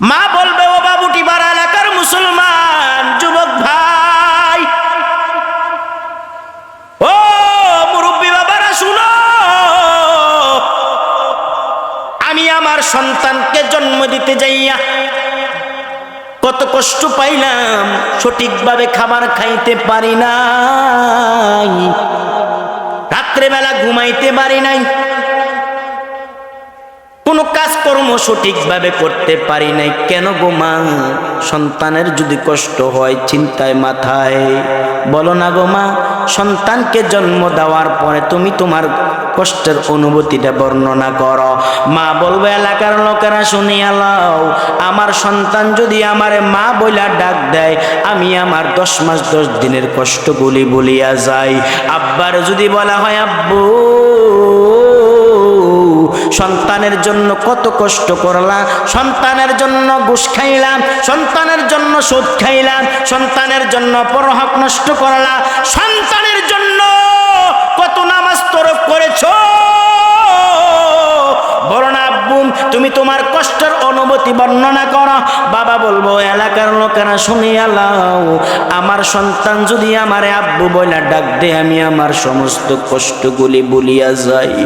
মা বলবে, ও বাবুটি পাড়া এলাকার মুসলমান যুবক ভাই, ও মুরব্বী বাবারা শুনো, আমি আমার সন্তানকে জন্ম দিতে যাইয়া কত কষ্ট পাইলাম, সঠিকভাবে খাবার খাইতে পারি নাই, রাত্রেবেলা ঘুমাইতে পারি নাই, কোনো কাজকর্ম সঠিকভাবে করতে পারি নাই। কেন গো মা? সন্তানের যদি কষ্ট হয় চিন্তায় মাথায়, বলো না গো মা, সন্তানকে জন্ম দেওয়ার পরে তুমি তোমার কষ্টের অনুভূতিটা বর্ণনা করো। মা বলবে, এলাকার লোকেরা শুনিয়া লও, আমার সন্তান যদি আমারে মা বইলা ডাক দেয়, আমি আমার 10 মাস 10 দিনের কষ্টগুলি বলিয়া যাই। আব্বার যদি বলা হয়, আব্বু সন্তানের জন্য কত কষ্ট করলাম, সন্তানের জন্য ঘুষ খাইলাম, সন্তানের জন্য সুদ খাইলাম, সন্তানের জন্য পরহক নষ্ট করলাম, সন্তানের জন্য কত নামাজ তরক করেছো, বলো না আব্বু তুমি তোমার কষ্টের অনুভূতি বর্ণনা করো। বাবা বলবো, এলাকার লোকেরা শুনিয়া লও, আমার সন্তান যদি আমারে আব্বু বইলা ডাক দে, আমি আমার সমস্ত কষ্টগুলি বলিয়া যাই।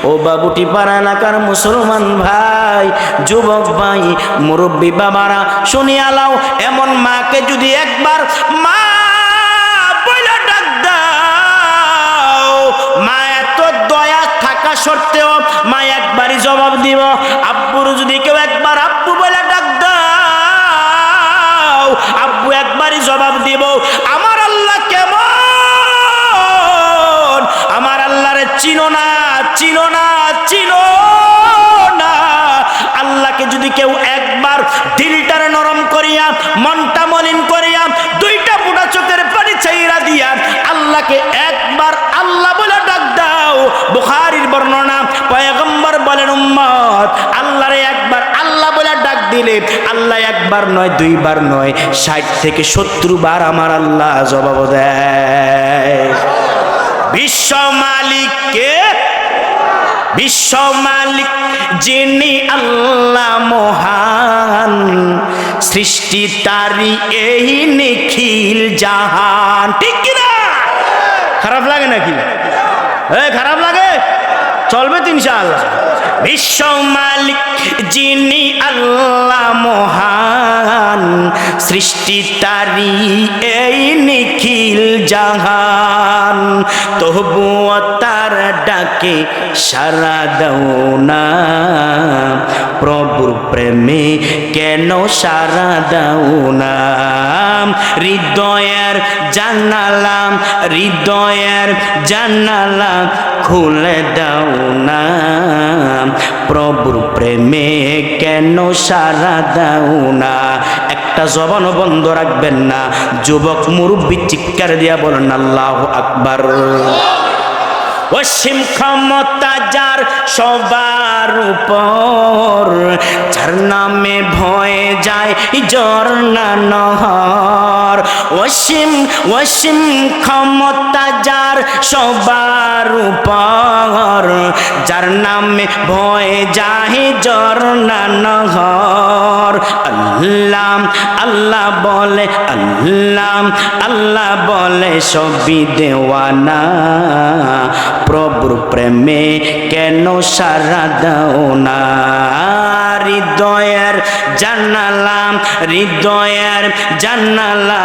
ও বাবুটি পাড়া এলাকার মুসলমান ভাই, যুবক ভাই, মুরব্বী বাবারা শুনিয়া লও, এমন মাকে যদি একবার মা বইলা ডাক দাও, মা এত দয়া থাকা সত্ত্বেও মা একবারই জবাব দিব। আব্বুর যদি কেউ একবার আব্বু বলে ডাক দাও, আব্বু একবারই জবাব দিব। আমার আল্লাহ কেমন? আমার আল্লাহরে চিনো না, চিনো না, চিনো না। আল্লাহকে যদি কেউ একবার দিলটারে নরম করিয়া, মনটা মলিন করিয়া, 2টা ফোঁটা চোখের পানি চাইরা দিয়া আল্লাহকে একবার আল্লাহ বলে ডাক দাও, বুখারীর বর্ণনা, পয়গম্বর বলেন, উম্মত আল্লাহরে একবার আল্লাহ বলে ডাক দিলে আল্লাহ একবার নয়, 2 বার নয়, 60 থেকে 70 বার আমার আল্লাহ জবাব দেয়। বিশ্ব মালিককে, বিশ্ব মালিক যিনি আল্লাহ মহান, সৃষ্টি তারি এই নিখিল জাহান। ঠিক কিনা? খারাপ লাগে নাকি? খারাপ লাগে? চলবে তো ইনশাআল্লাহ। বিশ্ব মালিক যিনি আল্লাহ মহান, সৃষ্টি তারি এই নিখিল জাহান, তবুও তার ডাকে সাড়া দাও না, প্রভুর প্রেমে কেন সাড়া দাও না? হৃদয়ের জানালা, হৃদয়ের জানালা খুলে দাও না, প্রভুর প্রেমে কেন সাড়া দাও না? একটা জবান বন্ধ রাখবেন না। যুবক মুরব্বী চিৎকার দিয়া বলেন আল্লাহু আকবার। অসীম ক্ষমতা যার সবার উপর, যার নামে ভয়ে যায় ঝর্ণা নহর। অসীম অসীম ক্ষমতা যার সবার উপর, যার নামে ভয়ে যায় ঝর্ণা নহর। আল্লাহ আল্লাহ বলে, আল্লাহ আল্লাহ বলে সবই দেওয়ানা, প্রভুর প্রেমে কেন সাড়া দাও না? হৃদয়ের জানালা, হৃদয়ের জানালা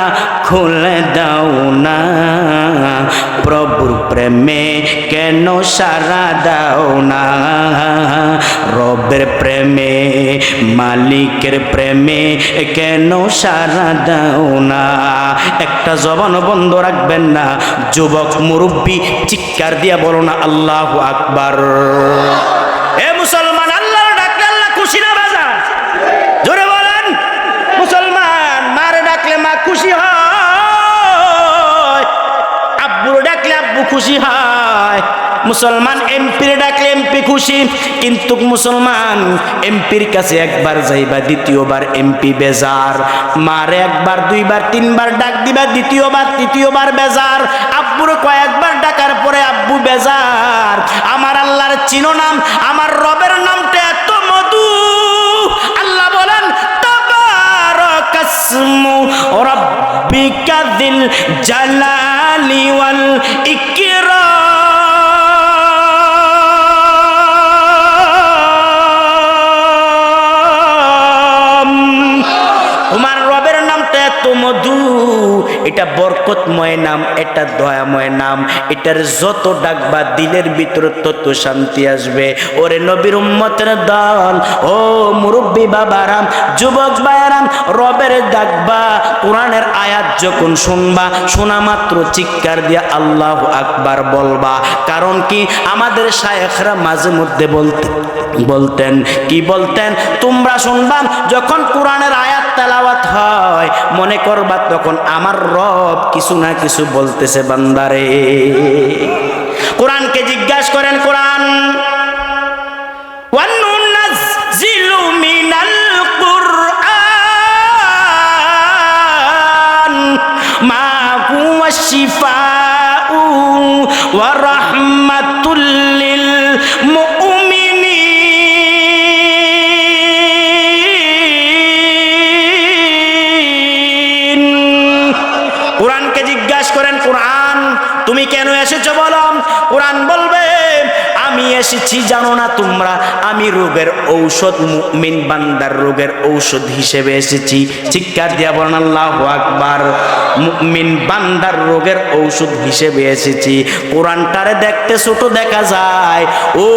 খুলে দাও না, প্রভুর প্রেমে কেন সাড়া দাও না? রবের প্রেমে, মালিকের প্রেমে কেন সাড়া দাও না? একটা জবান বন্ধ রাখবেন না। যুবক মুরব্বী চিৎকার দিয়া বলো না আল্লাহু আকবার। এ মুসলমান, আল্লাহর ডাকলে আল্লাহ খুশি না বাজার? জোরে বলেন। মুসলমান মারে ডাকলে মা খুশি হয়, আব্বুর ডাকলে আব্বু খুশি হয়। মুসলমান এমপির ডাকলে এমপি খুশি, কিন্তু মুসলমান এমপির কাছে একবার যাইবা, দ্বিতীয়বার এমপি বেজার। মারে একবার, 2 বার, 3 বার ডাক দিবা, দ্বিতীয়বার তৃতীয়বার বেজার। আব্বুর কয়েকবার ডাকার পরে আব্বু বেজার। আমার আল্লাহর চিনো নাম, আমার রবের নামটা এত মধু। আল্লাহ বলেন, রব্বিকা যিল জালালি ওয়াল ইকরাম। তোমার রবের নামটা এত মধু, এটা বরকতময় নাম, এটা দয়াময় নাম, এটার যত ডাকবা দিলের ভিতরে তত শান্তি আসবে। ওরে নবীর উম্মতের দল, ও মুরব্বী বাবারাম, যুবক ভাইয়ারাম, রবের ডাকবা, কোরআনের আয়াত যখন শুনবা, শোনা মাত্র চিৎকার দিয়া আল্লাহু আকবার বলবা। কারণ কি, আমাদের শায়েখরা মাঝে মধ্যে বলতেন কি বলতেন, তোমরা শুনবা যখন কোরআনের আয়াত তেলাওয়াত হয়, মনে করবা তখন আমার রব কিছু না কিছু বলতেছে বান্দারে। কোরআনকে জিজ্ঞাসা করেন, কোরআন ওয়ানুনাজ্জিলু মিনাল কুরআন মা হুয়া শিফাউ ওয়া রাহমাতুল লিল মুমিনিন। কোরআনকে জিজ্ঞাসা করেন, কোরআন তুমি কেন এসেছো বলো? কোরআন বলবে, আমি এসেছি জানো না তোমরা, আমি রোগের ঔষধ, মুমিন বান্দার রোগের ঔষধ হিসেবে এসেছি। চিৎকার দিয়া বলেন আল্লাহু আকবার। মুমিন বান্দার রোগের ঔষধ হিসেবে এসেছি। কোরআনটারে দেখতে ছোট দেখা যায়, ও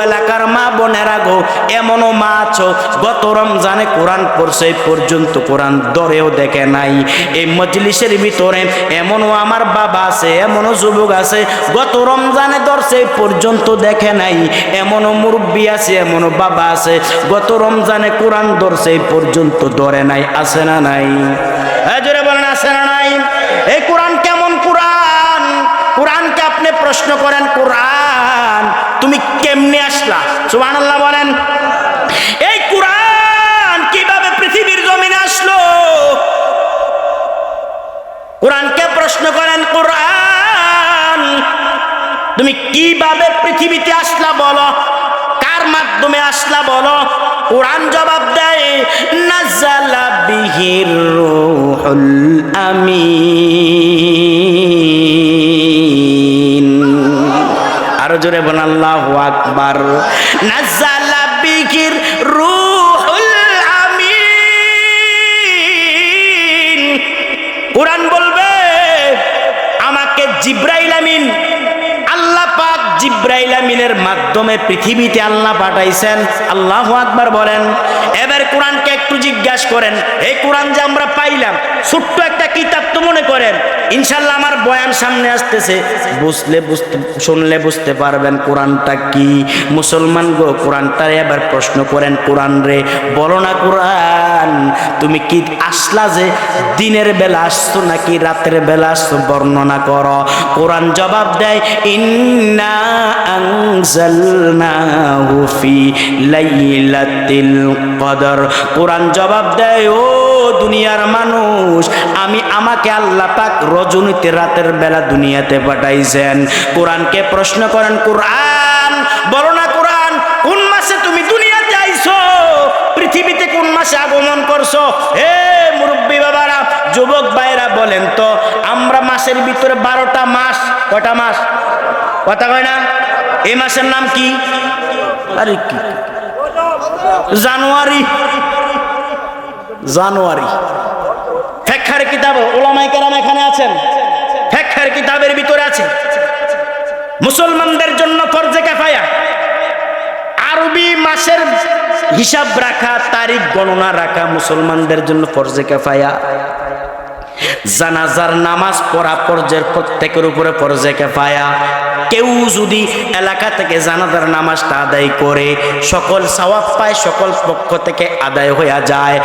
এলাকার মা বোনেরা গো, এমনও মা আছো গত রমজানে কোরআন পড়ছে, এই পর্যন্ত কোরআন ধরেও দেখে নাই। এই মজলিসের ভিতরে এমনও আমার বাবা আছে, এমনও যুবক আছে গত রমজানে ধরছে, এই পর্যন্ত দেখে নাই। এমনও মুরব্বী আছে, এমনও বাবা আছে গত রমজানে কোরআন ধরছে, এই পর্যন্ত ধরে নাই। আছে না নাই? জোরে বলেন, আছে না নাই? এই কোরআন কেমন কোরআন? কোরআনকে আপনি প্রশ্ন করেন, কোরআন তুমি কেমনে আসলা? সুবহানাল্লাহ বলেন। এই কোরআন কিভাবে পৃথিবীর জমিনে আসলো? কোরআনকে প্রশ্ন করেন, কোরআন তুমি কিভাবে পৃথিবীতে আসলা বলো, কার মাধ্যমে আসলা বলো? কোরআন জবাব দেয়, নাযালা বিহির রূহুল আমিন। আরো জোরে বলেন আল্লাহু আকবার। নাযালা বিহির রূহুল আমিন। কোরআন বলবে, আমাকে জিবরাইল আমিন, আল্লাহ পাক জিবরাইল আমিনের মাধ্যমে পৃথিবীতে আল্লাহ পাঠাইছেন। আল্লাহু আকবার বলেন। এবার কোরআনকে একটু জিজ্ঞাসা করেন, এই কোরআন যে আমরা পাইলাম, ছোট্ট একটা কিতাব তো মনে করেন, ইনশাল্লাহ আমার বয়ান সামনে আসতেছে, শুনলে বুঝতে পারবেন কোরআনটা কি। মুসলমান গো, কোরআনটারে এবার প্রশ্ন করেন, কোরআন রে বলো না, কোরআন তুমি কি আসলা, যে দিনের বেলা আসছো নাকি রাতের বেলা আসছো, বর্ণনা করো। কোরআন জবাব দেয়, ইন্না আনজালনাহু ফি লাইলাতিল কদর। কোরআন জবাব দেয়, ও দুনিয়ার মানুষ, আমাকে আল্লাহ পাক রজনীতে রাতের বেলা দুনিয়াতে পাঠাইছেন। কোরআনকে প্রশ্ন করেন, কোরআন বলো না, কোরআন কোন মাসে তুমি দুনিয়াতে আইছো, পৃথিবীতে কোন মাসে আগমন করছো? হে মুরব্বী বাবারা, যুবক ভাইরা বলেন তো, আমরা মাসের ভিতরে 12টা মাস, কয়টা মাস? কথা কয় না? এই মাসের নাম কি? আরে কি, জানুয়ারি। জানুয়ারি ফিকহের কিতাব, উলামায়ে কেরাম এখানে আছেন, ফিকহের কিতাবের ভিতরে আছে মুসলমানদের জন্য ফরজে কিফায়া আরবি মাসের হিসাব রাখা, তারিখ গণনা রাখা মুসলমানদের জন্য ফরজে কিফায়া। জানাজার নামাজ পড়া প্রত্যেকের উপরে ফরজে কিফায়া। কেউ যদি এলাকা থেকে জানাজার নামাজটা আদায় করে, সকল সওয়াব পায়, সকল পক্ষ থেকে আদায় হয়ে যায়।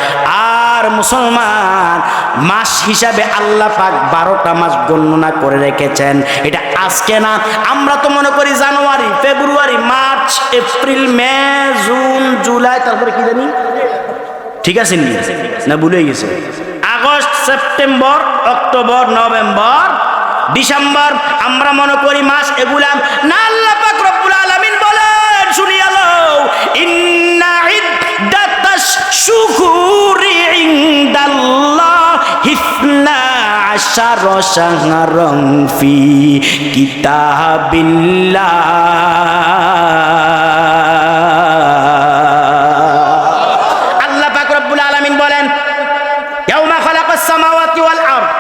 আর মুসলমান মাস হিসাবে আল্লাহ পাক 12টা মাস গণনা করে রেখেছেন। এটা আজকে না, আমরা তো মনে করি জানুয়ারি, ফেব্রুয়ারি, মার্চ, এপ্রিল, মে, জুন, জুলাই, তারপরে কি জানি, ঠিক আছে নি না, ভুলে গেছে, August, September, October, November, December, আমরা মনে করি মাস এগুলা না। আল্লাহ পাক রব্বুল আলামিন বলেন, শুনিয়া লও, ইন্না ইদ্দাতাশ শুহুরি ইনদাল্লাহি 12 আশারা শাহরান ফি কিতাবিল্লাহ। আল্লাহ পাক রব্বুল আলামিন বলেন ইয়াউমা খালাকাস সামাওয়াতি ওয়াল আরদ,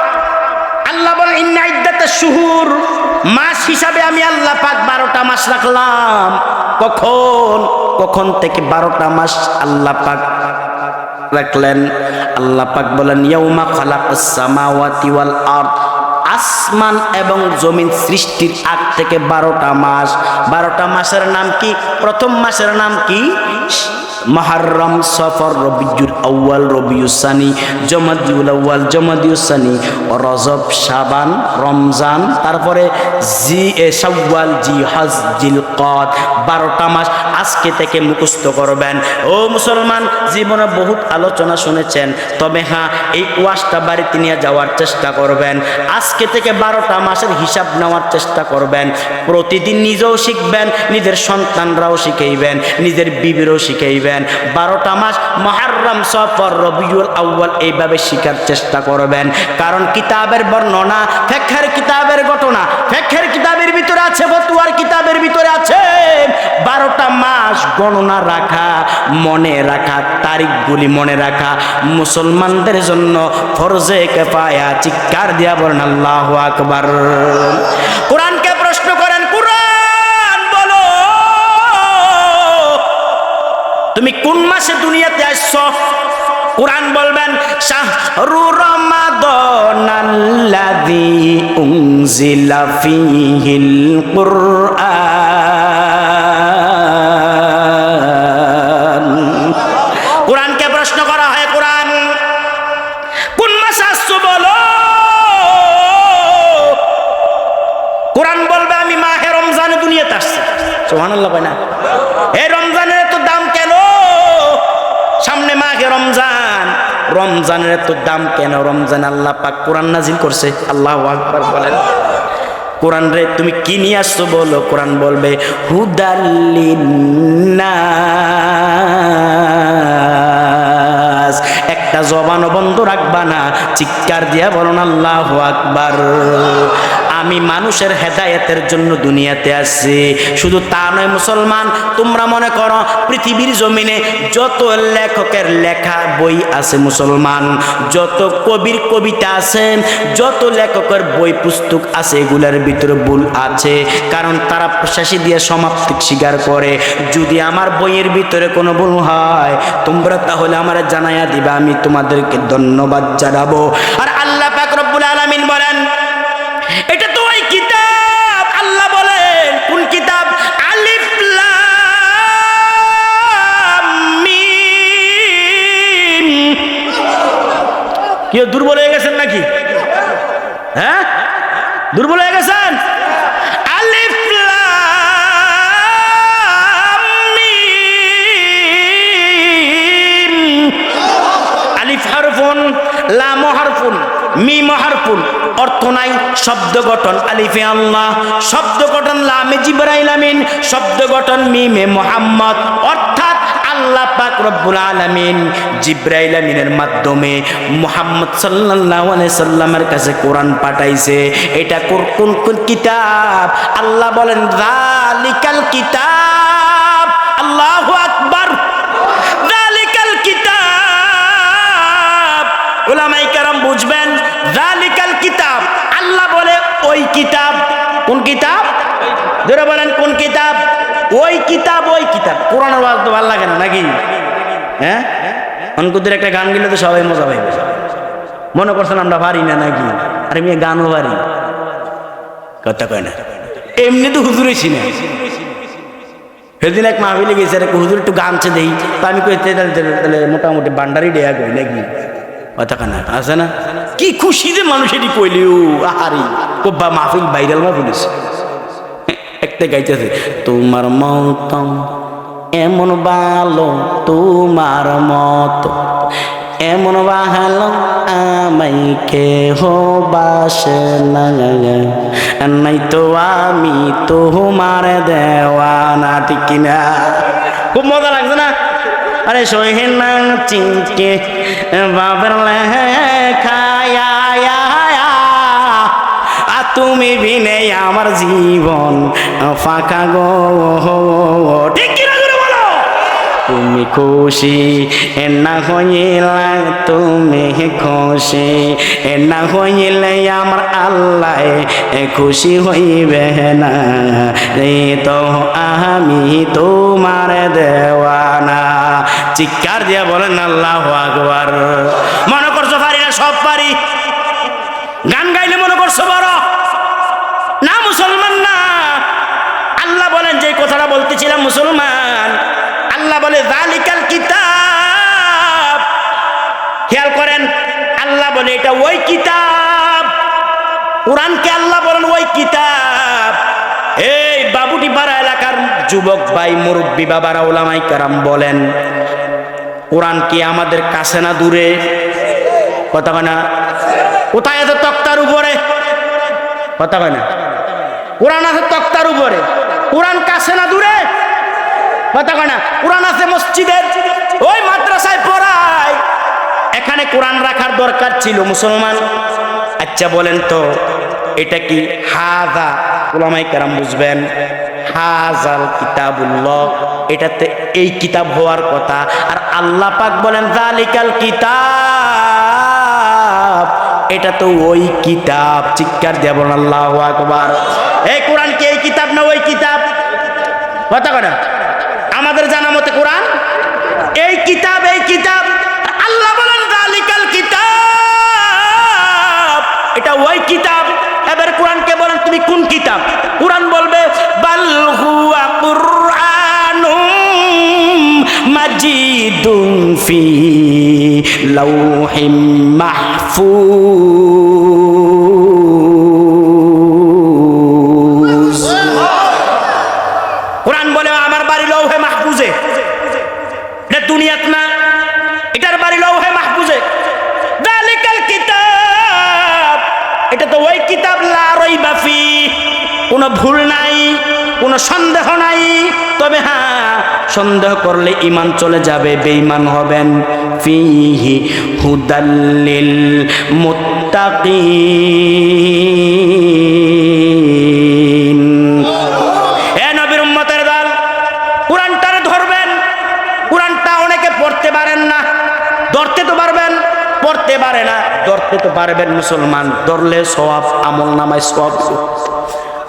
আল্লাহ বলেন ইন্না ইদ্দাতাশ শুহুর, মাস হিসাবে আমি আল্লাহ পাক 12টা মাস রাখলাম। কখন থেকে 12টা মাস আল্লাহ পাক রাখলেন? আল্লাহ পাক বলেন ইয়াউমা খালাকাস সামাওয়াতি ওয়াল আরদ, আসমান এবং জমিন সৃষ্টির আগ থেকে 12টা মাস। 12টা মাসের নাম কি? প্রথম মাসের নাম কি? মুহররম, সফর, রবিউল আউয়াল, রবিউল সানি, জমাদিউল আউয়াল, জমাদিউল সানি, রজব, শাবান, রমজান, তারপরে শাওয়াল, জিলহজ, জিলকদ। 12টা মাস আজকে থেকে মুখস্থ করবেন। ও মুসলমান, জীবনে বহুত আলোচনা শুনেছেন, তবে হ্যাঁ এই ওয়াজটা বাড়িতে নিয়ে যাওয়ার চেষ্টা করবেন। আজকে থেকে 12টা মাসের হিসাব নেওয়ার চেষ্টা করবেন। প্রতিদিন নিজেও শিখবেন, নিজের সন্তানরাও শিখাইবেন, নিজের বিবিরও শিখাইবেন। 12টা মাস মুহররম, সফর, রবিউল আউয়াল এইভাবে শিখার চেষ্টা করবেন। কারণ কিতাবের বর্ণনা, ফিকহের কিতাবের ঘটনা, ফিকহের কিতাবের ভিতরে আছে, ফতোয়ার কিতাবের ভিতরে আছে 12টা মাস গণনা রাখা, মনে রাখা, তারিখগুলি মনে রাখা মুসলমানদের জন্য ফরজে কিফায়া। চিৎকার দিয়া বলেন আল্লাহু আকবার। কোরআনকে প্রশ্ন করেন, কোরআন বলো তুমি কোন মাসে দুনিয়াতে আসছো? কোরআন বলবেন শাহরু রমাদানাল্লাযী উনজিলা ফীহিল কুরআন। কোরআনকে প্রশ্ন করা হয়, কোরআন কোন মাসে আসছো বলো? কোরআন বলবে আমি মাহে রমজানে দুনিয়াতে আসছি। সুবহানাল্লাহ কয় না? এই রমজানের এত দাম কেন? সামনে মাহে রমজান, রমজানের এত দাম কেন? রমজান আল্লাহ পাক কোরআন নাজিল করছে। আল্লাহু আকবার বলেন। কোরআন রে তুমি কি নিয়ে আসছো বলো? কোরআন বলবে হুদাল লিন্নাস। একটা জবানও বন্ধ রাখবা না, চিৎকার দিয়া বলুন আল্লাহু আকবার। আমি মানুষের হেদায়েতের জন্য দুনিয়াতে আসছি। শুধু তা নয় মুসলমান, তোমরা মনে করো পৃথিবীর জমিনে যত লেখকের লেখা বই আছে মুসলমান, যত কবির কবিতা আছে, যত লেখকের বই পুস্তক আছে, এগুলোর ভিতরে ভুল আছে। কারণ তারা শেষে দিয়ে সমাপ্তি স্বীকার করে। যদি আমার বইয়ের ভিতরে কোনো ভুল হয় তোমরা তাহলে আমার জানাইয়া দিবা, আমি তোমাদেরকে ধন্যবাদ জানাবো। আর আল্লাহ পাক রব্বুল আলামিন বলেন এটা তো ওই কিতাব। আল্লাহ বলেন কোন কিতাব? আলিফ লাম মিম। কি দুর্বল হয়ে গেছেন নাকি? হ্যাঁ, দুর্বল হয়ে গেছেন? আলিফ লাম মিম। আলিফ হারফুন, লাম হারফুন, মিম হারফুন। অর্থ নাই, শব্দ গঠন আলিফে আল্লাহ, শব্দ গঠন লামে জিবরাইল আমিন, শব্দ গঠন মিমে মুহাম্মদ। অর্থাৎ আল্লাহ পাক রব্বুল আলামিন জিবরাইল আমিনের মাধ্যমে মুহাম্মদ সাল্লাল্লাহু আলাইহি সাল্লামের কাছে কোরআন পাঠাইছে। এটা কোন কিতাব? আল্লাহ বলেন যালিকাল কিতাব। আল্লাহু আকবার। যালিকাল কিতাব। উলামায়ে কেরাম বুঝবেন, যালিকাল কিতাব আল্লাহ বলে ওই কিতাব। কোন কিতাব? ধরে বলেন কোন কিতাব? ওই কিতাব, ওই কিতাব। কোরআনের ওয়াজ তো ভালো লাগে না নাকি? হ্যাঁ, অনকুদের একটা গান গেলে তো সবাই মজা পাইবে। মনে করছেন আমরা পারি না নাকি? আরে মেয়ে গানও পারি, কথা কয় না। এমনি তো হুজুর হয়েছি না। সেদিন এক মাহফিলে গেছে, হুজুর একটু গানছে দেই, তো আমি কইতে তাহলে মোটামুটি বান্ডারি দেয়া কই নাকি? কথা কানা আছে না? কি খুশি যে মানুষ এটি কইলিও। আহারি কব্বা মাহফিল ভাইরাল মাহফিল একটা গাইতেছে, তোমার মত এমন ভালো, তোমার মত এমন ভালো আমাই কেহ বাসে না, নাই তো আমি তোমার দেওয়ানা। ঠিক কিনা? খুব মজা লাগছে না? আরে সহে না চিনকে বাবার লেখা জীবন ফাঁকা গো। ঠিক কিনা জোরে বলো। তুমি খুশি না হইলে তুমি খুশি না হইলে আমার আল্লাহ খুশি হইবে না। এই তো আমি তোমার দেওয়ানা। চিৎকার দিয়া বলেন আল্লাহু আকবার। মনে করছো পারি না? সব পারি। গান গাইলে মনে করছো বড় না? মুসলমান না। আল্লাহ বলেন যে কথাটা বলতেছিলাম মুসলমান, আল্লাহ বলে যালিকাল কিতাব। খেয়াল করেন, আল্লাহ বলে এটা ওই কিতাব। কোরআনকে আল্লাহ বলেন ওই কিতাব। এই বাবুটিপাড়া এলাকার যুবক ভাই, মুরব্বী বাবারা, ওলামায়ে কেরাম বলেন, কোরআন কি আমাদের কাছে না দূরে? কথা কয় না? কোথায় আছে? তক্তার উপরে। কথা কয় না? কোরআন আছে তক্তার উপরে। কোরআন কাছে না দূরে? কথা কয় না? কোরআন আছে মসজিদের ওই মাদ্রাসায় পড়ায়। এখানে কোরআন রাখার দরকার ছিল মুসলমান। আচ্ছা বলেন তো এটা কি হাযা? উলামায়ে কেরাম বুঝবেন, হাযাল কিতাবুল্লাহ, এটাতে এই কিতাব হওয়ার কথা। আর আল্লাহ পাক বলেন যালিকাল কিতাব, এটা তো ওই কিতাব। চিৎকার দিয়ে বলেন আল্লাহু আকবার। এই কোরআন কি এই কিতাব না ওই কিতাব? কথা কয় না? আমাদের জানা মতে কোরআন এই কিতাব, এই কিতাব। আল্লাহ বলেন যালিকাল কিতাব, এটা ওই কিতাব। এবার কোরআনকে বলেন তুমি কোন কিতাব? কোরআন বলবে বাল হুয়া কুরআনুম মাজিদুন ফি লাউহিম মাহফুজ। কোরআন বলে আমার বাড়ি লৌহে মাহফুজে। এটা দুনিয়াত না, এটার বাড়ি লৌহে মাহফুজে। যালিকাল কিতাব, এটা তো ওই কিতাব লা রাইবা ফি, কোনো ভুল নাই, কোনো সন্দেহ নাই। তবে হ্যাঁ, সন্দেহ করলে ঈমান চলে যাবে, বেঈমান হবেন। ফিহি হুদাল্লিল মুত্তাকিন। এ নবীর উম্মতের দল, কোরআনটারে ধরবেন। কোরআনটা অনেকে পড়তে পারেন না। ধরতে তো পারবেন, পড়তে পারে না। ধরতে তো পারবেন মুসলমান, ধরলে সওয়াব, আমল নামায় সওয়াব।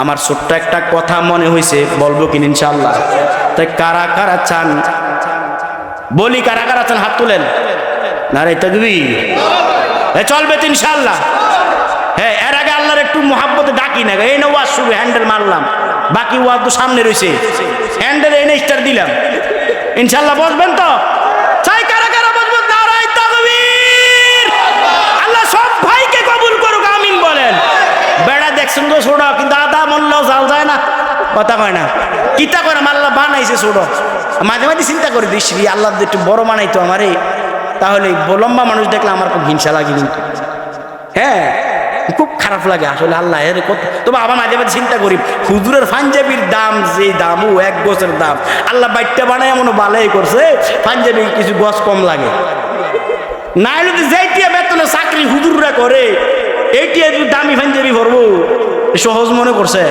আমার ছোট্ট একটা কথা মনে হয়েছে, বলবো কিনা ইনশাআল্লাহ? তাই কারা কারা চান বলি? কারা কারা চান হাত তুলেন। নারে তাকবীর। চলবে তো ইনশাআল্লাহ? হ্যাঁ, এর আগে আল্লাহর একটু মহাব্বতে ডাকি না। এই না ওয়াজ শুরু, হ্যান্ডেল মারলাম, বাকি ওয়াজ তো সামনে রয়েছে। হ্যান্ডেল এনে স্টার দিলাম। ইনশাআল্লাহ বসবেন তো? চাই কারা কারা বসবেন? নারে তাকবীর। আল্লাহ সব ভাইকে কবুল করুক, আমিন বলেন। বেড়া দেখছেন তো ছোট, কিন্তু আদা মল্লাও জাল যায় না। কথা কয় না? কিতা করে আল্লাহ বানাইছে ছোট। মাঝে মাঝে চিন্তা করে দিস, আল্লাহ একটু বড় বানাইতো আমারে, তাহলে লম্বা মানুষ দেখলে আমার খুব হিংসা লাগে। কিন্তু হ্যাঁ, খুব খারাপ লাগে আসলে। আল্লাহ এর কত, তবে আবার মাঝে মাঝে চিন্তা করি, হুজুরের পাঞ্জাবির দাম যে দাম, ও এক গোছের দাম। আল্লাহ বাইটটা বানায় এমন বালাই করছে, পাঞ্জাবি কিছু গছ কম লাগে। না হলে যেইটিয়া বেতনে চাকরি হুজুররা করে, এইটিয়া যদি দামি পাঞ্জাবি ভরবো সহজ মনে করছে।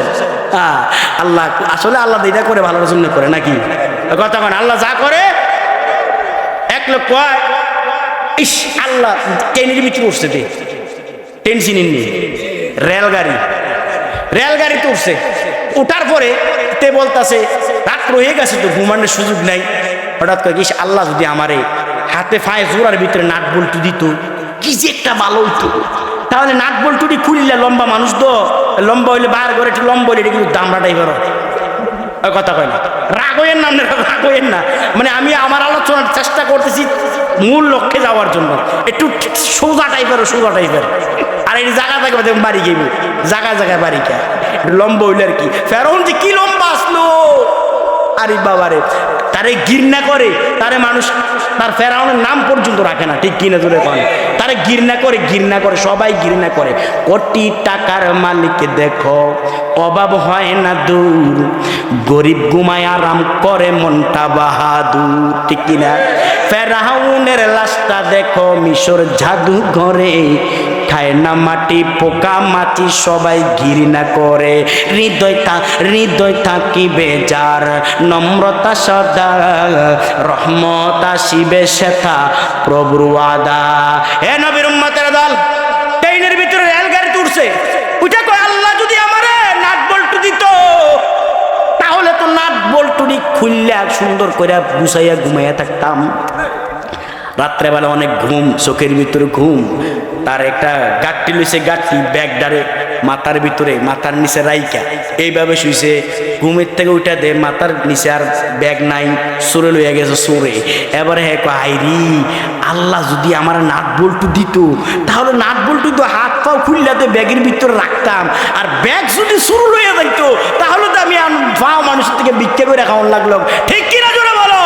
আল্লাহ আসলে আল্লাহ এটা করে ভালোর জন্য করে নাকি? কথা কন, আল্লাহ যা করে এক লোক কয়, ইস আল্লাহ ট্রেনের বিক্রি করছে, ট্রেন চিনিনি, রেলগাড়িতে উঠছে। উঠার পরে তে বলতেছে রাত্র হয়ে গেছে তো, ঘুমানোর সুযোগ নাই। হঠাৎ করে ইস আল্লাহ যদি আমারে হাতে ফায়ে জোড়ার ভিতরে নাট বল্টু দিত, কি যে একটা ভালো হইতো। তাহলে নাট বল্টুটি খুলিলে লম্বা মানুষ তো, লম্বা হইলে বার করে একটু লম্বা হইলে এটা কিন্তু দামড়া টাইপের কথা কয় না। রাগ হইয়েন না, রাগ হইয়েন না। মানে আমি আমার আলোচনার চেষ্টা করতেছি মূল লক্ষ্যে যাওয়ার জন্য। একটু সোজা টাইপের, সোজা টাইপের। আর এই জায়গা জায়গা বাড়ি গেবি, জায়গায় জায়গায় বাড়ি কে লম্বা হইলে আর কি। ফেরাউন যে কি লম্বা আসলো, আরে বাবারে, তারে ঘৃণা করে, তারে মানুষ তার ফেরাউনের নাম পর্যন্ত রাখে না। ঠিক কিনা জোরে কন? তারে ঘৃণা করে, সবাই ঘৃণা করে। কোটি টাকার মালিক দেখো, অভাব হয় না দূর, গরিব ঘুমায় আরাম করে মনটা বাহাদুর। ঠিক কিনা? ফেরাউনের লাশটা দেখো মিশর জাদু ঘরে, খায় না মাটি, পোকা মাটি সবাই ঘৃণা করে। হৃদয় থাকিবে যার নম্রতা সদা, রহমত আসিবে সেথা প্রভুর ওয়াদা। হে নবীর উম্মতের দল, ট্রেনের ভিতরে রেলগাড়ি তুলছে, উঠে কয় আল্লাহ যদি আমারে নাট বল্টু দিত তাহলে তো নাট বল্টুরি খুললে সুন্দর করে গুছাইয়া ঘুমাইয়া থাকতাম। রাত্রেবেলা অনেক ঘুম, চোখের ভিতরে ঘুম, তার একটা গাঠটি লইছে, গাঠটি ব্যাগডারে মাথার ভিতরে, মাথার নিচে রাইকা এইভাবে শুইছে। ঘুমের থেকে উঠা দে, মাথার নিচে আর ব্যাগ নাই, সরে লইয়া গেছে সরে। এবারে হ্যাঁ আইরি আল্লাহ যদি আমার নাট বল্টু দিত তাহলে নাট বল্টু তো হাত পাও খুললাতে ব্যাগের ভিতরে রাখতাম, আর ব্যাগ যদি শুরু লইয়া যাইত তাহলে তো আমি পাও মানুষের থেকে ভিক্ষা করে খাওয়ান লাগলো। ঠিক কিনা জোরে বলো?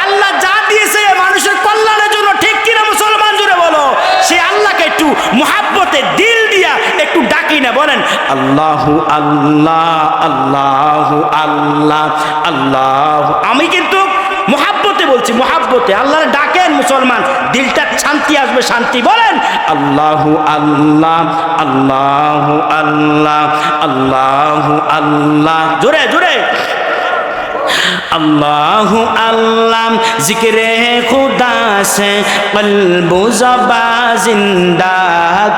আল্লাহ যা দিয়েছে মানুষের কল্যাণের জন্য, ঠিক কিনা মুসলমান জোরে বলো? সে আল্লাহকে একটু মুহাব্বতে দিল দিয়া একটু ডাকি না, বলেন আল্লাহু আল্লাহ আল্লাহু আল্লাহ আল্লাহ। আমি কিন্তু মুহাব্বতে বলছি, মুহাব্বতে আল্লাহর ডাকেন মুসলমান, দিলটা শান্তি আসবে, শান্তি। বলেন আল্লাহু আল্লাহ আল্লাহু আল্লাহ আল্লাহু আল্লাহ, জোরে জোরে अल्लाह अल्लाह जिक्र खुदा से कल्ब ज़बा जिंदा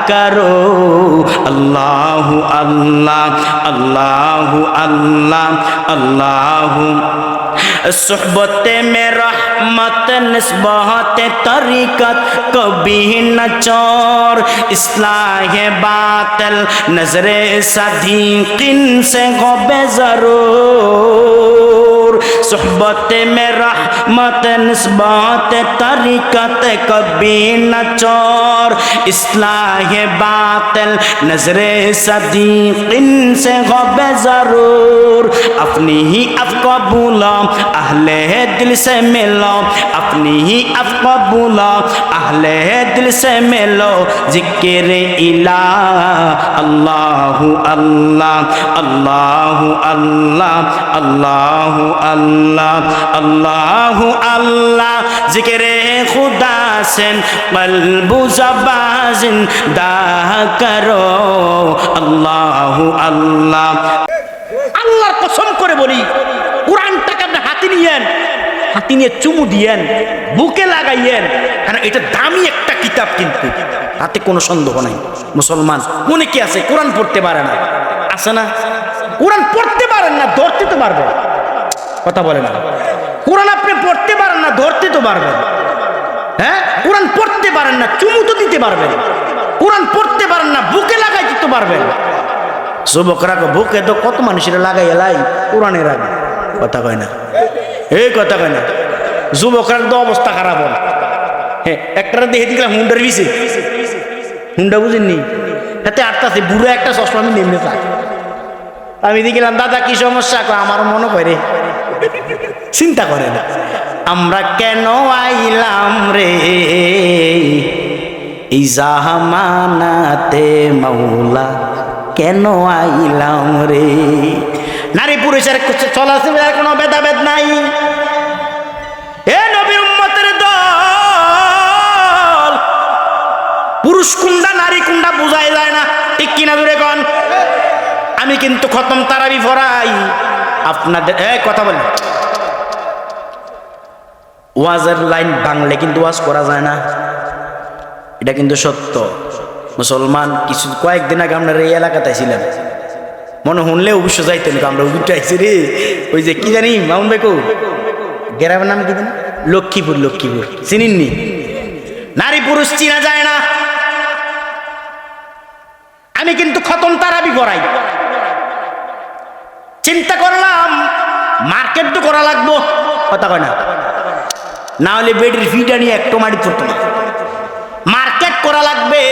करो। अल्लाह अल्लाह अल्लाह अल्लाह अल्लाह सोहबत में रहमत निस्बत तरीकत कभी न चोर इस्लाह बातिल नजरे सदीकिन से गबे जरूर। सोहबत में रहमत निस्बत तरीकत कभी न चोर इस्लाह बातिल नजरे सदीकिन से गबे जरूर। अपनी ही अफ़क़ा बुला अहले दिल से मिलो, अपनी ही अफ़क़ा बुला अहले दिल से मिलो। जिक्र इलाह अल्लाहु अल्लाह अल्लाहु अल्लाह अल्लाहु अल्लाह अल्लाहु अल्लाह जिक्र खुदा से क़ल्ब ज़बा ज़िंदा करो। अल्लाहु अल्लाह। আল্লাহর কসম করে বলি, কোরআনটাকে আপনি হাতে নিয়েন, হাতে নিয়ে চুমু দিয়েন, বুকে লাগাইয়েন, কারণ এটা দামি একটা কিতাব, কিন্তু তাতে কোনো সন্দেহ নাই। মুসলমান মনে কি আছে কোরআন পড়তে পারে না? আছে না? কোরআন পড়তে পারেন না, ধরতে তো পারবেন। কথা বলে না? কোরআন আপনি পড়তে পারেন না, ধরতে তো পারবেন। হ্যাঁ, কোরআন পড়তে পারেন না, চুমু তো দিতে পারবেন। কোরআন পড়তে পারেন না, বুকে লাগাইতে তো পারবেন। যুবকরা বুকে তো কত মানুষের লাগাই এলাই কোরআনের আগে। কথা কয় না? এই কথা কয় না? যুবকরা তো অবস্থা খারাপ হয়। হ্যাঁ, একটা দেখে দিলাম হুন্ডার বিছে, হুন্ডা বুঝেননি? এতে আটটাছে বুড়ো একটা চশমা আমি নেমে থাক। আমি দেখলাম দাদা কি সমস্যা? আমারও মনে করে, চিন্তা করে না আমরা কেন আইলাম রে এই জামানাতে মাওলা, কেন আইলাম রে। নারী পুরুষের চলাচলের কোনো ভেদাভেদ নাই। এ নবীর উম্মতের দল, পুরুষ কুন্ডা নারী কুন্ডা বোঝাই যায় না, ঠিক কিনা দূরে কন? আমি কিন্তু খতম তারাবি পড়াই আপনাদের। কথা বলেন, ওয়াজের লাইন ভাঙলে কিন্তু ওয়াজ করা যায় না, এটা কিন্তু সত্য। মুসলমান কিছু কয়েকদিন আগে আমরা এই এলাকাতে ছিলাম, মনে শুনলে অবশ্য যাইতেন। আমরা উঠে আইছি রে, ওই যে কি জানি মামুন ভাই কো গ্রামের নাম কি জানি, লক্ষ্মীপুর। লক্ষ্মীপুর চিনিননি? নারী পুরুষ চিনা যায় না। আমি কিন্তু খতম তারাবি পড়াই। চিন্তা করলাম মার্কেট তো করা লাগবো, কথা কয় না? না হলে বেডির ফিটা নিয়ে একটু মাটি পড়তো না। মার্কেট করা লাগবে।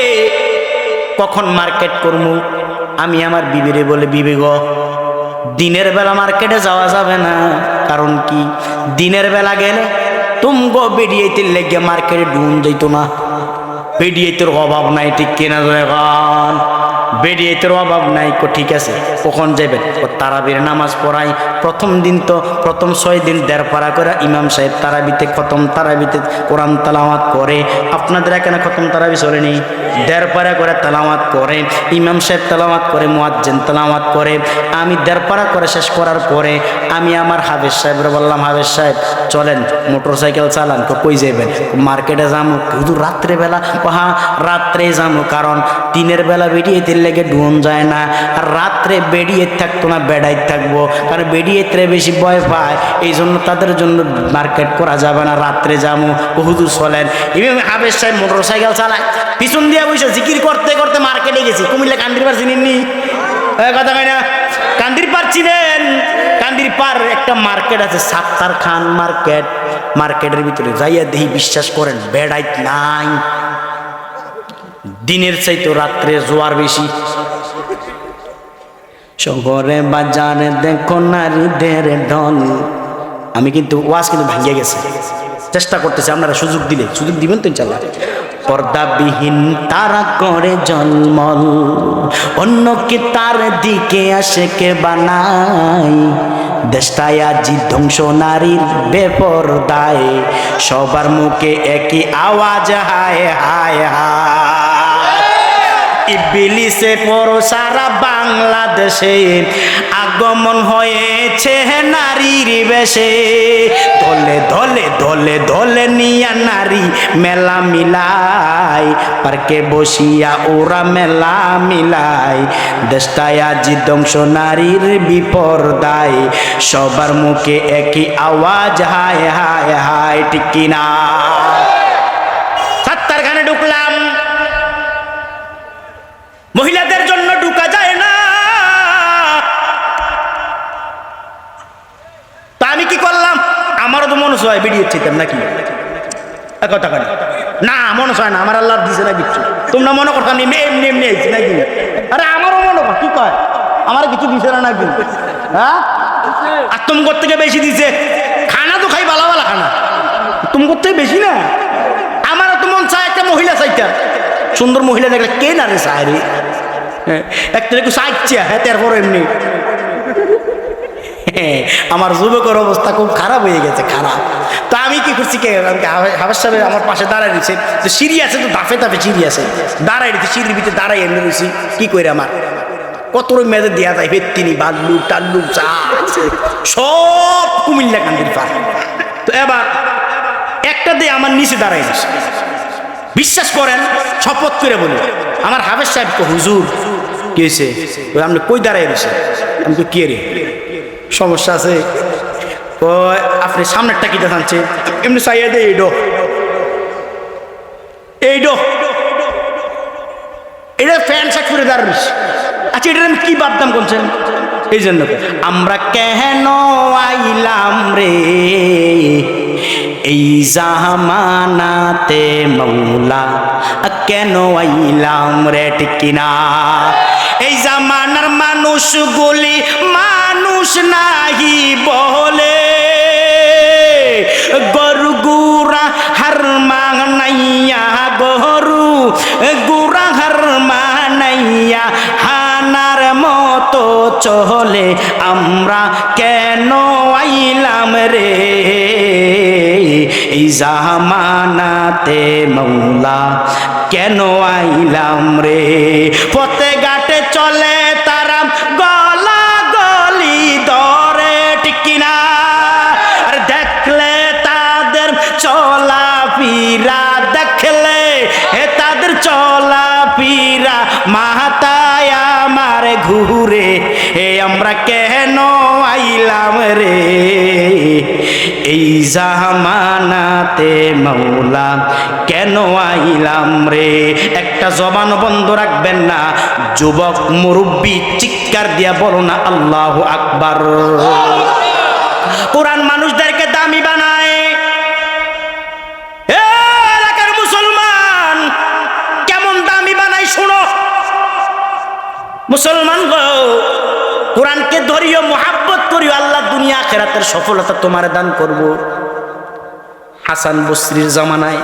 কখন মার্কেট করবো? আমি আমার বিবিরে বলে, বিবি গো দিনের বেলা মার্কেটে যাওয়া যাবে না। কারণ কি? দিনের বেলা গেলে তুমগো বেরিয়েতে লেগে মার্কেটে ঢুন যাইতো না। বেরিয়েতের অভাব নাই, ঠিক কিনা? বেরিয়েতের অভাব নাই। ঠিক আছে, কখন যাবেন? তারাবির নামাজ পড়াই। প্রথম দিন তো প্রথম 6 দিন 1.5 পারা করে ইমাম সাহেব তারাবিতে খতম, তারাবিতে কোরআন তালাওয়াত করে। আপনাদের এখানে খতম তারাবি চলেনি? 1.5 পারা করে তালাওয়াত করে, ইমাম সাহেব তালাওয়াত করে, মুয়াজ্জিন তালাওয়াত করে। আমি 1.5 পারা করে শেষ করার পরে আমি আমার হাফেজ সাহেবরে বললাম, হাফেজ সাহেব চলেন মোটরসাইকেল চালান। কই যাবেন? মার্কেটে যাবো। শুধু রাত্রেবেলা? হ্যাঁ রাত্রে যাবো, কারণ দিনের বেলা বেরিয়ে লেগে ডুন যায় না, আর রাত্রে বেরিয়ে থাকতো না, বেড়াই থাকবো, কারণ বেরিয়ে বেশি ভয় পায়, এই জন্য তাদের জন্য মার্কেট করা যাবে না, রাত্রে যাবো। হুজুর চলেন। এবং হাফেজ সাহেব মোটরসাইকেল চালায়, পিছন দিয়ে বসে জিকির করতে করতে মার্কেটে গেছি। কুমিল্লা কান্দির পার চিনেননি? কথা হয় না? কান্দির পার চিনেন? কান্দির পার একটা মার্কেট আছে, সাত্তার খান মার্কেট। মার্কেটের ভিতরে যাইয়া দেখি, বিশ্বাস করেন বেড়াই নাই, দিনের চাইতো রাত্রে জোয়ার বেশি। শহরে বাজারে দেখো নারীদের ঢল। আমি কিন্তু ওয়াজ কিন্তু ভাঙিয়ে গেছে, চেষ্টা করতেছি, আপনারা সুযোগ দিলে, সুযোগ দিবেন তো ইনশাআল্লাহ। পর্দাবিহীন তারা করে জন্মল, অন্য কি তার দিকে আসে কে বানাই। দেশটায় আজি ধ্বংস নারীর বেপরদায়, সবার মুখে একই আওয়াজ হায় হায় হায়। ইবলিসে পড়ো সারা বাংলাদেশে, আগমন হয়েছে নারীর বেশে। দলে দলে দলে দলে নিয়া নারী মেলা মিলাই, পার্কে বসিয়া ওরা মেলা মিলাই। দেশটায় আজি ধ্বংস নারীর বিপর্দায়, সবার মুখে একই আওয়াজ হায় হায় হায়। ঠিক কিনা? সাত্তারখানে ঢুকলাম, মহিলাদের জন্য ঢুকা যায় না। তা আমি কি করলাম? আমারও তো মনে হয় বেরিয়ে ছিলাম নাকি? কথা কেন না, মনে হয় না, আমার আল্লাহ দিছে না কিছু। তোমরা মনে করতাম এমনি এমনি আইছি নাকি? আরে আমারও মনে কর, কি কয় আমার কিছু দিছে না নাকি? হ্যাঁ, আর তুমগর থেকে বেশি দিছে। খানা তো খাই ভালো ভালো খানা, তুমগর থেকে বেশি না। আমারও তো মন চায় একটা মহিলা চাইতাম, সুন্দর মহিলা দেখলে কে না রে চায় রে। একটা একটু চাইছে, হ্যাঁ তারপর এমনি। আমার যুবকের অবস্থা খুব খারাপ হয়ে গেছে, খারাপ। তো আমি কি করছি, হাফেজ সাহেব আমার পাশে দাঁড়ায় রয়েছে, তো সিঁড়ি আছে তো ধাপে ধাপে সিঁড়ি আছে, দাঁড়াই রয়েছে সিঁড়ির ভিতরে, দাঁড়াই এমনি রয়েছি। কি করে আমার কত মেয়েদে দেওয়া যায়, ভেত্তিনি বাল্লু টাল্লু চা সব কুমিল্লা কান্দির পা। তো এবার একটা দিয়ে আমার নিচে দাঁড়াই দিছে। বিশ্বাস করেন, শপথ করে বলি, আমার হাফেজ সাহেব তো হুজুর কি হয়েছে, আপনি কই দাঁড়াই রয়েছে? আমি তো কে রে, সমস্যা আছে? ও আপনি সামনেরটা কি দেখাচ্ছে? এমনি চাইয়া দে, এইডো এইডো এটা ফ্যান শাক করে দাঁড়াইস। আচ্ছা এটার আমি কি বাদদাম করছেন? এই জন্য আমরা কেন আইলাম রে এই জামানাতে মৌলা, কেন আইলাম রে? ঠিক কিনা? এই জামানার মানুষগুলি মানুষ নাহি বলে, গরু গুড়া হার মানাইয়া, গরু গুড়া হার মানাইয়া হানার মতো চলে। আমরা কেন আইলাম রে এই জামানাতে মৌলা, কেন আইলাম রে? পথে ঘাটে চলে তারা গলা গলি ধরে, ঠিক কিনা? আর দেখলে তাদের চলা ফিরা, দেখলে তাদের চলা ফিরা মাথায় আমার ঘুরে। আমরা কেন আইলাম রে এই জামানাতে মৌলা, কেন আইলাম রে? একটা জবান বন্ধ রাখবেন না, যুবক মুরব্বী চিৎকার দিয়া বলো না আল্লাহু আকবার। কোরআন মানুষদেরকে দামি বানায়। এলাকার মুসলমান কেমন দামি বানায় শুনো। মুসলমান গো, কোরআনকে ধরিও, মোহাব্বত করিও, আল্লাহ দুনিয়া আখিরাতের সফলতা তোমার দান করব। হাসান বসরির জামানায়,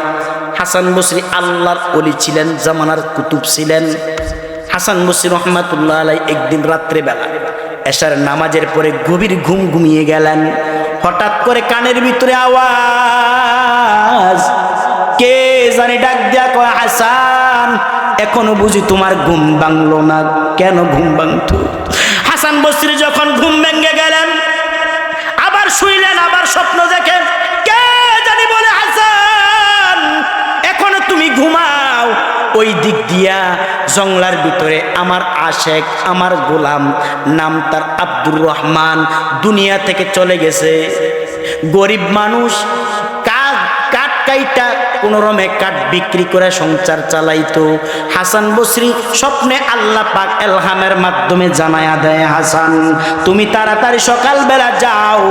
হাসান বসরি আল্লাহর ওলি ছিলেন, জামানার কুতুব ছিলেন। হাসান বসরি রহমাতুল্লাহ আলাই একদিন রাত্রে বেলা এশার নামাজের পরে গভীর ঘুম ঘুমিয়ে গেলেন। হঠাৎ করে কানের ভিতরে আওয়াজ, কে জানি ডাক দিয়া কয়, হাসান এখনো বুঝি তোমার ঘুম ভাঙলো না? কেন ঘুম ভাঙতো? হাসান বসরি যখন ঘুম ভেঙে গেলেন, আবার শুইলেন, আবার স্বপ্ন দেখেন, কে জানি বলে, হাসান এখনো তুমি ঘুমাও? ওই দিক দিয়া জংলার ভিতরে আমার আশেক, আমার গোলাম, নাম তার আব্দুর রহমান, দুনিয়া থেকে চলে গেছে। গরিব মানুষ, কাঠ কাইটা কোনোরমে কাঠ বিক্রি করে সংসার চালাইতো। হাসান বসরি স্বপ্নে আল্লাহ পাক এলহামের মাধ্যমে জানায়া দেয়, হাসান তুমি তাড়াতাড়ি সকালবেলা যাও,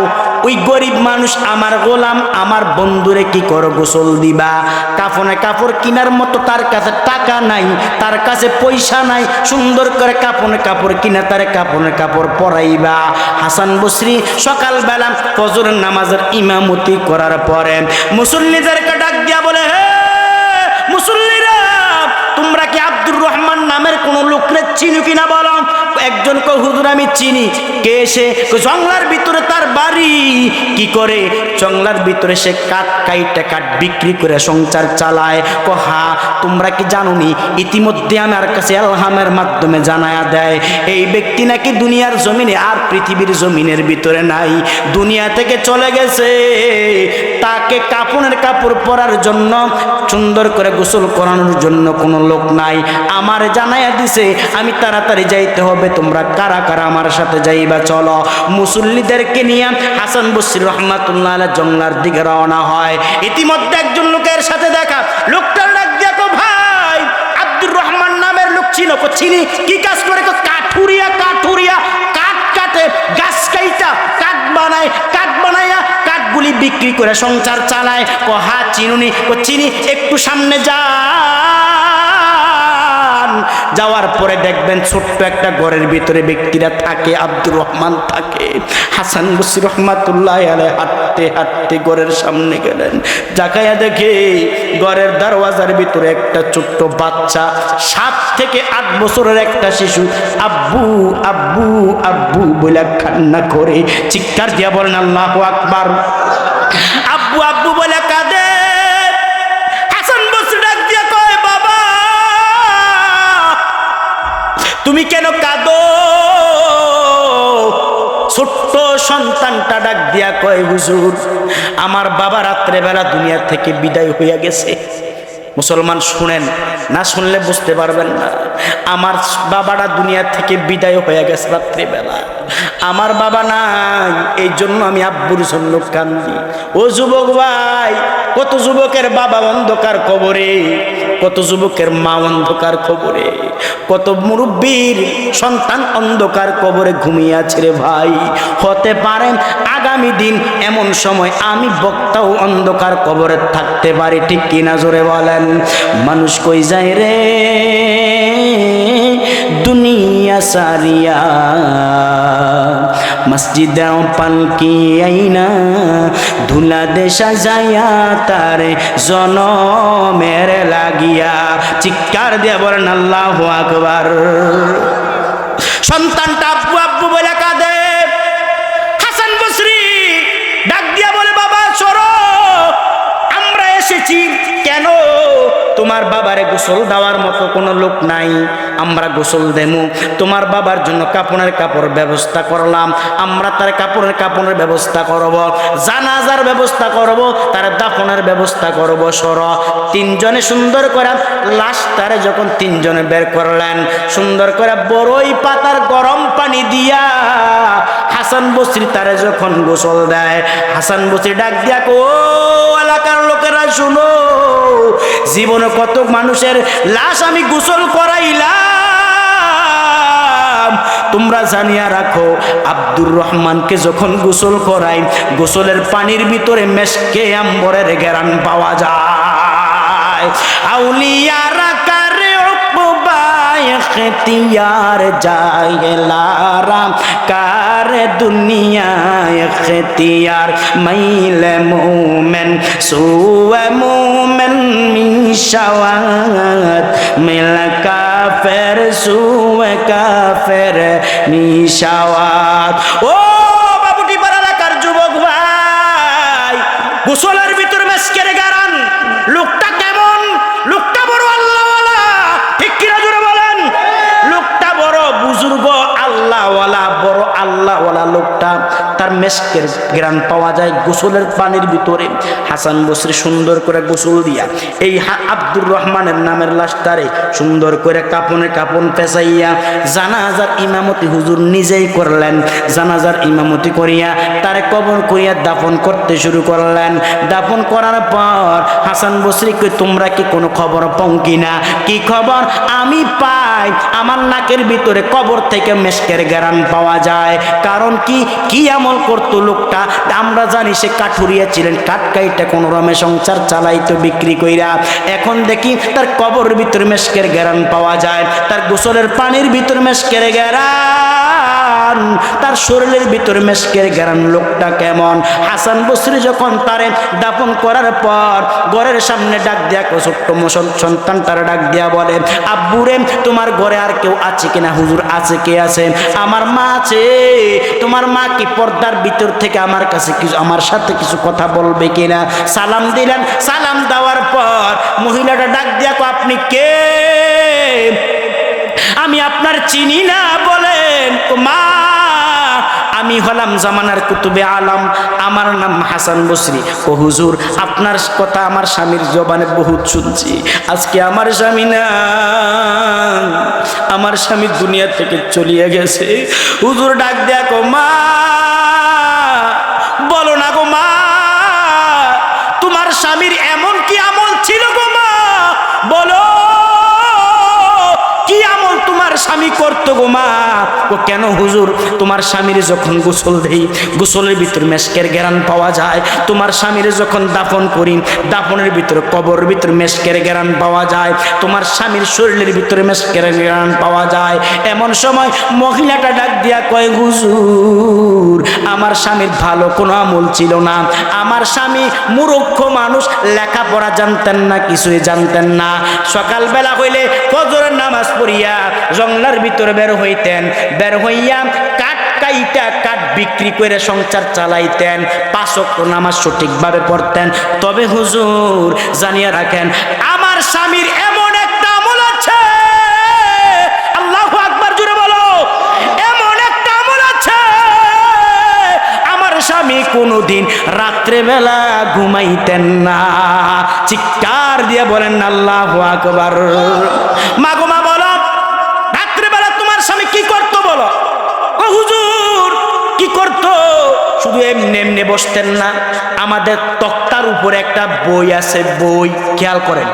ওই গরিব মানুষ আমার গোলাম, আমার বন্ধুরে কি করো, গোসল দিবা। কাফনে কাপড় কেনার মতো তার কাছে টাকা নাই, তার কাছে পয়সা নাই, সুন্দর করে কাফনে কাপড় কিনা তার কাফনে কাপড় পরাইবা। হাসান বসরি সকালবেলা ফজরের নামাজের ইমামতি করার পরে মুসল্লিদেরকে ডাক দিয়া বলে, হে মুসল্লিরা, তোমরা কি আব্দুর রহমান নামের কোন লোকরে চিনি কিনা বলো? একজন কয়, হুজুর আমি চিনি। কে সে? জংলার ভিতরে তার বাড়ি। কি করে? জংলার ভিতরে সে কাঠ কাইটা কাঠ বিক্রি করে সংসার চালায়। হা, তোমরা কি জানোনি ইতিমধ্যে আমার কাছে এলহামের মাধ্যমে জানায়া দেয়, এই ব্যক্তি নাকি দুনিয়ার জমিনে আর পৃথিবীর জমিনের ভিতরে নাই, দুনিয়া থেকে চলে গেছে। তাকে কাফনের কাপড় পরার জন্য, সুন্দর করে গোসল করানোর জন্য কোনো লোক নাই। আমার জানায়া দিছে আমি তাড়াতাড়ি যাইতে হবে, তোমরা কারা কারা আমার সাথে যাইবা চলো। মুসল্লিদেরকে নিয়ে হাসান বসরি রহমাতুল্লাহ আলাইহি জংলার দিকে রওনা হয়। ইতিমধ্যে একজন লোকের সাথে দেখা, লোকটার ডাক দিয়া কো, ভাই আব্দুর রহমান নামের লোক চিনো? কো চিনি। কি কাজ করে? কো কাঠুরিয়া। কাঠুরিয়া কাঠ কাটে, গাছ কাইটা কাঠ বানায়, কাঠ বানাইয়া কাঠগুলি বিক্রি করে সংসার চালায়। কো হা চিনুনি? কো চিনি। একটু সামনে যা, যাওয়ার পরে দেখবেন ছোট্ট একটা ঘরের ভিতরে ব্যক্তিরা থাকে, আব্দুর রহমান থাকে। হাসান বসরি রহমাতুল্লাহ আলাইহি হাঁটতে হাঁটতে ঘরের সামনে গেলেন, জাকায়া দেখে ঘরের দরওয়াজার ভিতরে একটা ছোট্ট বাচ্চা, 7 থেকে 8 বছরের একটা শিশু আব্বু আব্বু আব্বু বলে কান্না করে, চিৎকার দিয়া বলেন আল্লাহু আকবার। আব্বু আব্বু বলে কাঁদে। তুমি কেন কাঁদো? ছোট্ট সন্তানটা ডাক দিয়া কয়, হুজুর আমার বাবা রাত্রে বেলা দুনিয়া থেকে বিদায় হইয়া গেছে। মুসলমান শুনেন, না শুনলে বুঝতে পারবেন না। আমার বাবাটা দুনিয়া থেকে বিদায় হয়ে গেছে রাত্রিবেলা, আমার বাবা নাই, এই জন্য আমি আব্বুর জন্য কান্দি। ও যুবক ভাই, কত যুবকের বাবা অন্ধকার কবরে, কত যুবকের মা অন্ধকার কবরে, কত মুরব্বীর সন্তান অন্ধকার কবরে ঘুমিয়ে আছে রে ভাই। হতে পারেন আগামী দিন এমন সময় আমি বক্তাও অন্ধকার কবরে থাকতে পারি, ঠিক কিনা জোরে বলেন। মানুষ কই যায় রে দুনিয়া সারিয়া, মসজিদ পালকি আইনা ধুলা দেশা যাইয়া তারে জনমের লাগিয়া। চিৎকার দিয়া বলেন আল্লাহু আকবার। সন্তানটা আব্বু আব্বু বলে কাঁদে। হাসান বসরি ডাক দিয়া বলে, বাবা চলো, আমরা এসেছি। কেন? তোমার বাবারে গোসল দেওয়ার মতো কোনো লোক নাই, আমরা গোসল দেবো। তোমার বাবার জন্য কাপড়ের কাপড় ব্যবস্থা করলাম, আমরা তার কাপড়ের ব্যবস্থা করব, জানাজার ব্যবস্থা করব, তার দাফনের ব্যবস্থা করব। সর। 3 জনে সুন্দর করে লাশ তারে যখন 3 জনে বের করলেন, সুন্দর করে বড়ই পাতার গরম পানি দিয়া হাসান বসরি তারে যখন গোসল দেয়, হাসান বসরি ডাক দিয়া কো, এলাকার লোকেরা শুনো, জীবনে কত মানুষের লাশ আমি গোসল করাইলাম, তোমরা জানিয়া রাখো আব্দুর রহমানকে যখন গোসল করাই, গোসলের পানির ভিতরে মেশকে আম্বরের ঘেরান পাওয়া যায়। আউলিয়ারা কারে উকবায় ইখতিয়ার যায় লারাম কারে দুনিয়ায় ইখতিয়ার, মাইলে মুমিন সুয়ে মুমিন মিশাওয়াত মিল কাফের সুয়ে কাফের নিশাওয়াত। ও বাবুটি পাড়া এলাকার যুবক ভাই, গোসলের ভিতর মেশকের গারান, লোকটা কেমন? লোকটা বড় আল্লাহওয়ালা, ঠিক কিনা জোরে বলেন? লোকটা বড় বুজুর্গ আল্লাহওয়ালা, বড় আল্লাহওয়ালা লোকটা, তার মেশকের গ্রান পাওয়া যায় গোসলের পানির ভিতরে। হাসান বসরি সুন্দর করে গোসল দিয়া এই আব্দুর রহমানের নামের লাশটারে সুন্দর করে কাপন পেঁচাইয়া জানাজার ইমামতি হুজুর নিজেই করলেন। জানাজার ইমামতি করিয়া তারে কবর করিয়া দাফন করতে শুরু করলেন। দাফন করার পর হাসান বসরি কই, তোমরা কি কোনো খবর পাও কিনা? কি খবর? আমি পাই আমার নাকের ভিতরে কবর থেকে মেশকের গ্রান পাওয়া যায়। কারণ কি আমল করতো লোকটা? আমরা জানি সে কাঠুরিয়া ছিলেন, কাটকাইটা কোনো রমে সংসার চালাইতো বিক্রি কইরা। এখন দেখি তার কবরের ভিতরে মেশকের গ্রান পাওয়া যায়, তার গোসলের পানির ভিতরে মেশকের গ্রান, তার শরীরের ভিতরে মেশকের গ্রান। লোকটা কেমন? হাসান বসরি যখন তারে দাফন করার পর ঘরের সামনে ডাক দিয়া, ছোট্ট সন্তানটার ডাক দিয়া বলে, আব্বুরে তোমার ঘরে আর কেউ আছে কিনা? হুজুর আছে। কে আছে? আমার মা আছে। তোমার মা কি পর্দার ভিতর থেকে আমার কাছে কিছু, আমার সাথে কিছু কথা বলবে কিনা? সালাম দিলেন। সালাম দেওয়ার পর মহিলাটা ডাক দিয়া, আপনি কে? আমি আপনার চিনি না। বলেন মা, আমি হলাম জামানার কুতুবে আলম, আমার নাম হাসান বসরি। ও হুজুর, আপনার কথা আমার স্বামীর জবানে বহুত শুনছি, আজকে আমার স্বামী না, আমার স্বামী দুনিয়া থেকে চলিয়ে গেছে। হুজুর ডাক দেয়া, কো মা, বলো না গো মা, তোমার স্বামীর এমন কি আমল ছিল গো মা? বলো কি আমল তোমার স্বামী করতো গো মা? ও কেন হুজুর, তোমার স্বামীর যখন গোসল দেই, গোসলের ভিতর মেশকের গ্রান পাওয়া যায়। তোমার স্বামীর যখন দাফন করি, দাফনের ভিতরে কবরের ভিতরে মেশকের গ্রান পাওয়া যায়। তোমার স্বামীর শরীরের ভিতরে মেশকের গ্রান পাওয়া যায়। এমন সময় মহিলাটা ডাক দিয়া কয়, হুজুর, আমার স্বামীর ভালো কোনো আমল ছিল না। আমার স্বামী মূর্খ মানুষ, লেখাপড়া জানতেন না, কিছুই জানতেন না। সকালবেলা হইলে ফজরের নামাজ পড়িয়া জঙ্গলার ভিতরে বের হইতেন, বের হইয়া কাঠ বিক্রি করে সংসার চালাইতেন। 5 ওয়াক্ত নামাজ সঠিকভাবে পড়তেন। তবে হুজুর জানিয়ে রাখেন, আমার স্বামীর এমন একটা আমল আছে, আল্লাহু আকবার জোরে বলো, এমন একটা আমল আছে, আমার স্বামী কোনোদিন রাত্রেবেলা ঘুমাইতেন না। চিৎকার দিয়ে বলেন আল্লাহু আকবার। মা গো মা, বলো রাত্রেবেলা তোমার স্বামী কি করতো? বলো। ও হুজুর, কি করতো? শুধু এমনি এমনি বসতেন না, আমাদের তক্তার উপরে একটা বই আছে, বই, খেয়াল করেন,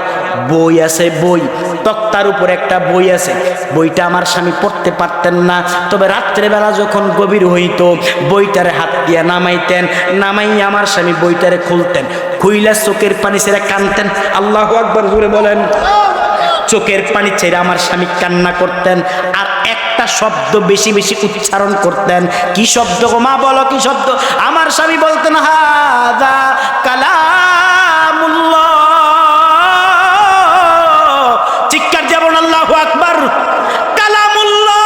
বই আছে, বই, তক্তার উপর একটা বই আছে। বইটা আমার স্বামী পড়তে পারতেন না, তবে রাত্রেবেলা যখন গভীর হইতো বইটারে হাত দিয়ে নামাইতেন, নামাইয়া আমার স্বামী বইটারে খুলতেন, খুইলা চোখের পানি ছেড়ে কানতেন। আল্লাহু আকবার জোরে বলেন। চোখের পানি ছেড়ে আমার স্বামী কান্না করতেন, আর একটা শব্দ বেশি বেশি উচ্চারণ করতেন। কি শব্দ গো মা, বলো কি শব্দ? আমার স্বামী বলতেন, হাযা কালামুল্লাহ। চিৎকার দিয়ে বলুন আল্লাহু আকবার। কালামুল্লাহ,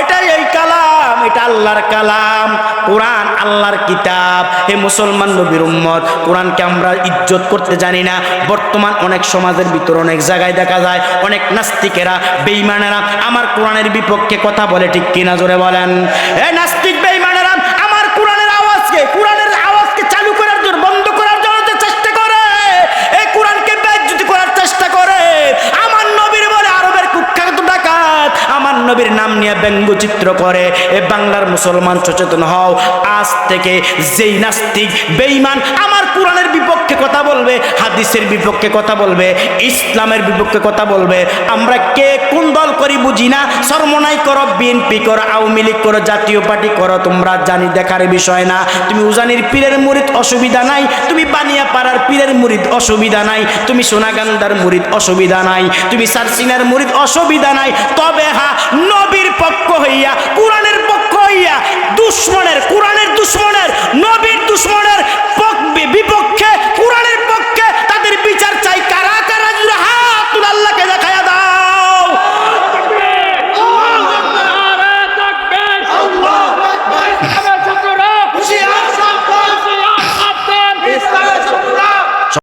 এটাই এই কালাম, এটা আল্লাহর কালাম। কোরআন আল্লাহর কিতাব। হে মুসলমান নবীর উম্মত, কোরআনকে আমরা ইজ্জত করতে জানি না। বর্তমান অনেক সমাজের ভিতর অনেক জায়গায় দেখা যায় অনেক নাস্তিকেরা, বেঈমানেরা আমার কোরআনের বিপক্ষে কথা বলে, ঠিক কিনা জোরে বলেন? এ নাস্তিক বেঈমানেরা আমার কোরআনের আওয়াজকে চালু করার জন্য, বন্ধ করার জন্য চেষ্টা করে, এই কোরআনকে বেইজ্জতি করার চেষ্টা করে। আমার নবীর বলে আরবের কুখ্যাত ডাকাত, আমার নবীর নাম নিয়ে ব্যঙ্গচিত্র করে। এ বাংলার মুসলমান সচেতন হও। আজ থেকে যেই নাস্তিক বেঈমান আমার কোরআনের বিপক্ষে কথা বলবে, হাদিসের বিপক্ষে কথা বলবে, ইসলামের বিপক্ষে কথা বলবে, আমরা কে কোন দল করি বুঝি না। সরমনাই করো, বিএনপি করো, আওয়ামী লীগ করো, জাতীয় পার্টি করো, তোমরা জানি দেখার বিষয় না। তুমি উজানির পীরের মুরিদ, অসুবিধা নাই। তুমি বানিয়া পাড়ার পীরের মুরিদ, অসুবিধা নাই। তুমি সোনাগান্দার মুরিদ, অসুবিধা নাই। তুমি সারসিনার মুরিদ, অসুবিধা নাই। তবে হ্যাঁ, নবীর পক্ষ হইয়া, কোরআনের পক্ষ হইয়া, দুশ্মনের, কোরআনের দুশ্মনের, নবীর দুশ্মনের বিপক্ষে